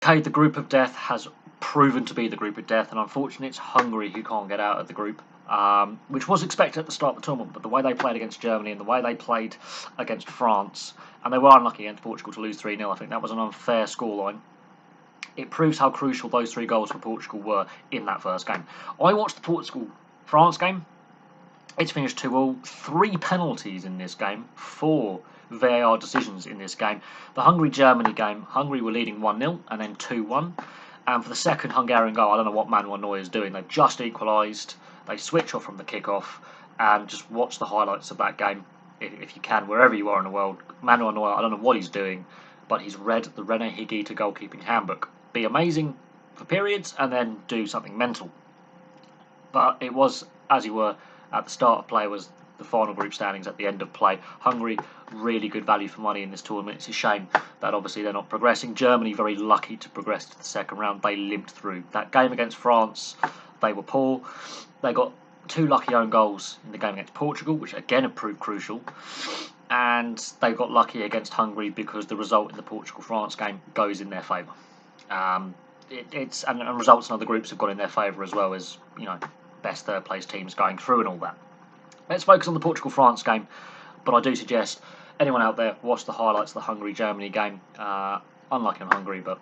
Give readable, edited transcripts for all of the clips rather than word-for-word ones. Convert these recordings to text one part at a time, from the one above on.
Okay, the group of death has proven to be the group of death, and unfortunately it's Hungary who can't get out of the group, which was expected at the start of the tournament, but the way they played against Germany and the way they played against France, and they were unlucky against Portugal to lose 3-0, I think that was an unfair scoreline. It proves how crucial those 3 goals for Portugal were in that first game. I watched the Portugal-France game. It's finished 2-2, 3 penalties in this game, 4 VAR decisions in this game. The Hungary-Germany game, Hungary were leading 1-0 and then 2-1. And for the second Hungarian goal, I don't know what Manuel Neuer is doing. They've just equalised. They switch off from the kick-off and just watch the highlights of that game if you can, wherever you are in the world. Manuel Neuer, I don't know what he's doing, but he's read the Rene Higuita goalkeeping handbook. Be amazing for periods and then do something mental. But it was, as you were, at the start of play was the final group standings at the end of play. Hungary, really good value for money in this tournament. It's a shame that obviously they're not progressing. Germany, very lucky to progress to the second round. They limped through. That game against France, they were poor. They got 2 lucky own goals in the game against Portugal, which again have proved crucial. And they got lucky against Hungary because the result in the Portugal-France game goes in their favour. And results in other groups have gone in their favour as well as, best third place teams going through and all that. Let's focus on the Portugal-France game, but I do suggest anyone out there watch the highlights of the Hungary-Germany game. Unlike in Hungary, but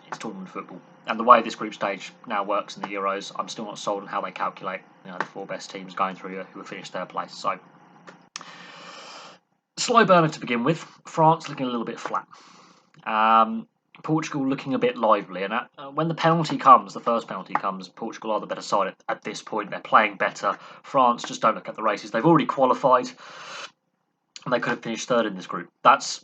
it's tournament football. And the way this group stage now works in the Euros, I'm still not sold on how they calculate the 4 best teams going through who have finished third place. So, slow burner to begin with. France looking a little bit flat. Portugal looking a bit lively, and when the first penalty comes, Portugal are the better side at this point. They're playing better. France just don't look at the races. They've already qualified, and they could have finished third in this group. That's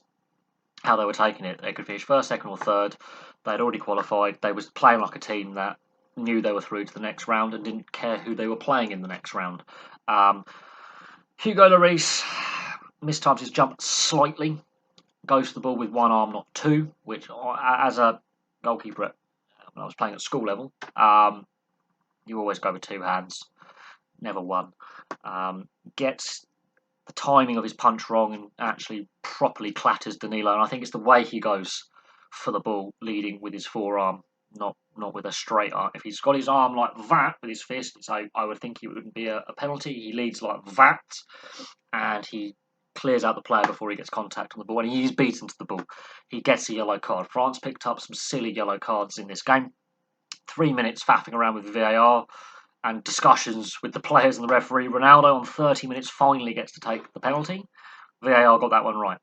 how they were taking it. They could finish first, second, or third. They'd already qualified. They was playing like a team that knew they were through to the next round and didn't care who they were playing in the next round. Hugo Lloris mistimes his jump slightly. Goes to the ball with one arm, not 2, which, as a goalkeeper when I was playing at school level, you always go with 2 hands, never one. Gets the timing of his punch wrong and actually properly clatters Danilo, and I think it's the way he goes for the ball, leading with his forearm, not with a straight arm. If he's got his arm like that with his fist, so I would think it wouldn't be a penalty. He leads like that, and he clears out the player before he gets contact on the ball, and he's beaten to the ball. He gets a yellow card. France picked up some silly yellow cards in this game. 3 minutes faffing around with VAR and discussions with the players and the referee. Ronaldo on 30 minutes finally gets to take the penalty. VAR got that one right.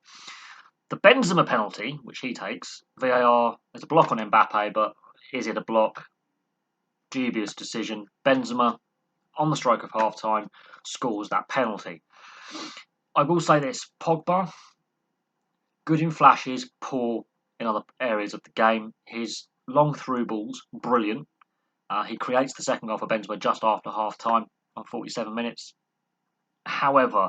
The Benzema penalty, which he takes, VAR, there's a block on Mbappe, but is it a block? Dubious decision. Benzema, on the stroke of half-time, scores that penalty. I will say this, Pogba, good in flashes, poor in other areas of the game. His long through balls, brilliant. He creates the second goal for Benzema just after half-time on 47 minutes. However,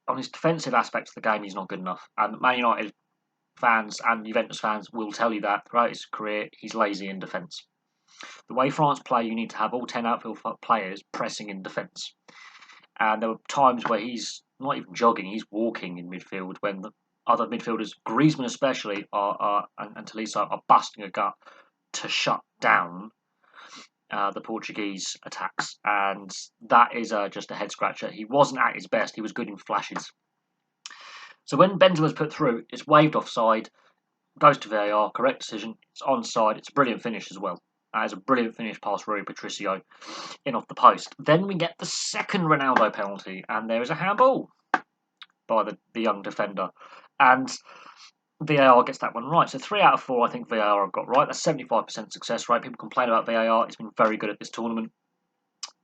on his defensive aspects of the game, he's not good enough. And Man United fans and Juventus fans will tell you that throughout his career, he's lazy in defence. The way France play, you need to have all 10 outfield players pressing in defence. And there were times where he's not even jogging, he's walking in midfield when the other midfielders, Griezmann especially, and Tolisso, are busting a gut to shut down the Portuguese attacks. And that is just a head-scratcher. He wasn't at his best, he was good in flashes. So when Benzema's put through, it's waved offside, goes to VAR, correct decision, it's onside, it's a brilliant finish as well. It's a brilliant finish past Rui Patricio in off the post. Then we get the second Ronaldo penalty, and there is a handball by the young defender. And VAR gets that one right. So 3 out of 4, I think VAR have got right. That's 75% success rate. People complain about VAR. It's been very good at this tournament.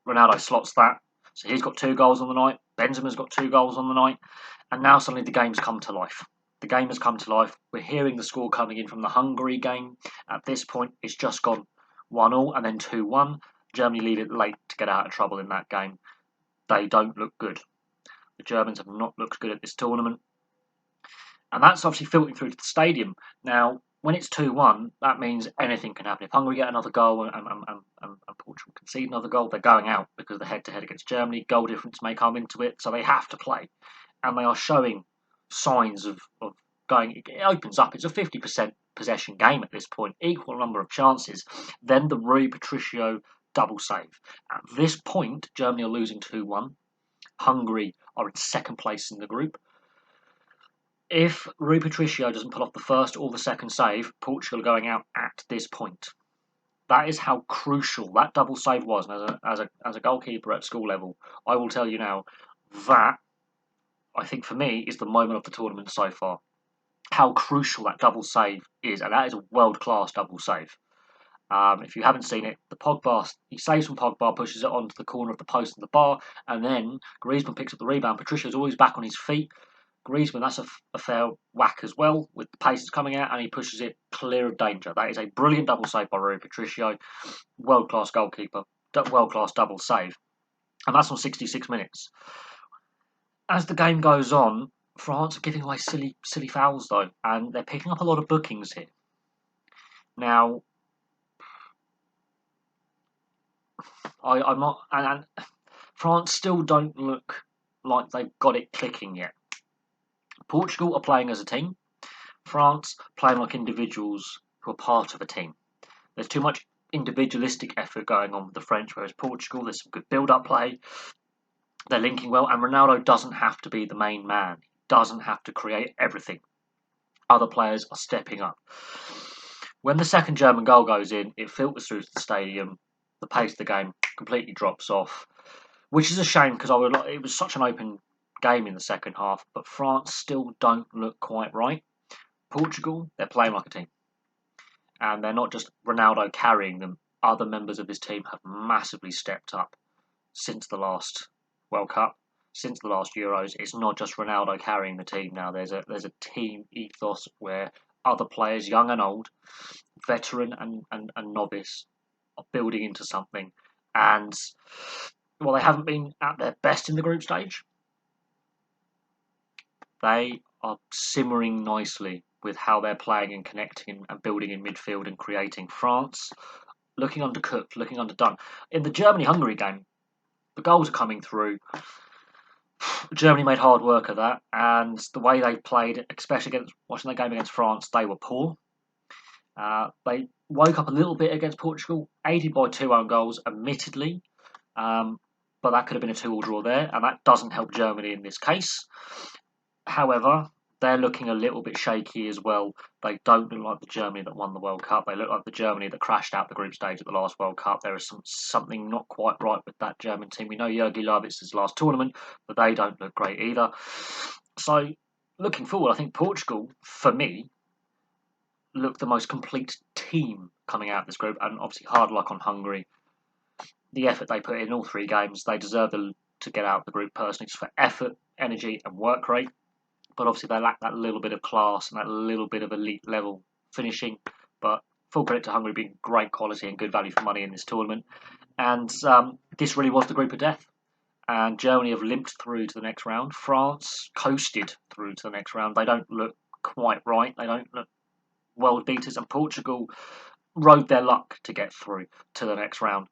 Ronaldo slots that. So he's got 2 goals on the night. Benzema's got 2 goals on the night. And now suddenly the game's come to life. The game has come to life. We're hearing the score coming in from the Hungary game. At this point, it's just gone 1-1 and then 2-1. Germany leave it late to get out of trouble in that game. They don't look good. The Germans have not looked good at this tournament. And that's obviously filtering through to the stadium. Now, when it's 2-1, that means anything can happen. If Hungary get another goal and Portugal concede another goal, they're going out because the head-to-head against Germany, goal difference may come into it, so they have to play. And they are showing signs of going. It opens up. It's a 50% possession game at this point, equal number of chances. Then the Rui Patricio double save. At this point, Germany are losing 2-1. Hungary are in second place in the group. If Rui Patricio doesn't pull off the first or the second save, Portugal are going out at this point. That is how crucial that double save was. And as a goalkeeper at school level, I will tell you now, that, I think for me, is the moment of the tournament so far. How crucial that double save is, and that is a world-class double save. If you haven't seen it, the Pogba, he saves from Pogba, pushes it onto the corner of the post and the bar, and then Griezmann picks up the rebound. Patricio's always back on his feet. Griezmann, that's a fair whack as well, with the paces coming out, and he pushes it clear of danger. That is a brilliant double save by Rui Patricio. World-class goalkeeper, world-class double save. And that's on 66 minutes. As the game goes on, France are giving away silly fouls, though, and they're picking up a lot of bookings here. Now, I'm not... And France still don't look like they've got it clicking yet. Portugal are playing as a team. France playing like individuals who are part of a team. There's too much individualistic effort going on with the French, whereas Portugal, there's some good build-up play. They're linking well, and Ronaldo doesn't have to be the main man. He doesn't have to create everything. Other players are stepping up. When the second German goal goes in, it filters through to the stadium. The pace of the game completely drops off, which is a shame because it was such an open game in the second half, but France still don't look quite right. Portugal, they're playing like a team. And they're not just Ronaldo carrying them. Other members of his team have massively stepped up since the last World Cup, since the last Euros. It's not just Ronaldo carrying the team now. There's a team ethos where other players, young and old, veteran and novice, are building into something. And while they haven't been at their best in the group stage, they are simmering nicely with how they're playing and connecting and building in midfield and creating. France looking undercooked, looking underdone. In the Germany-Hungary game, the goals are coming through. Germany made hard work of that, and the way they played, especially watching the game against France, they were poor. They woke up a little bit against Portugal, aided by 2 own goals, admittedly, but that could have been a 2-2 draw there, and that doesn't help Germany in this case. However, they're looking a little bit shaky as well. They don't look like the Germany that won the World Cup. They look like the Germany that crashed out the group stage at the last World Cup. There is something not quite right with that German team. We know Jogi Löw, it's his last tournament, but they don't look great either. So, looking forward, I think Portugal, for me, look the most complete team coming out of this group, and obviously hard luck on Hungary. The effort they put in all 3 games, they deserve to get out of the group personally, just for effort, energy, and work rate. But obviously they lack that little bit of class and that little bit of elite level finishing. But full credit to Hungary being great quality and good value for money in this tournament. And this really was the group of death. And Germany have limped through to the next round. France coasted through to the next round. They don't look quite right. They don't look world beaters. And Portugal rode their luck to get through to the next round.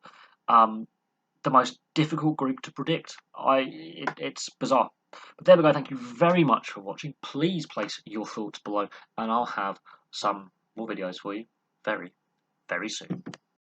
The most difficult group to predict. It's bizarre. But there we go. Thank you very much for watching. Please place your thoughts below, and I'll have some more videos for you very, very soon.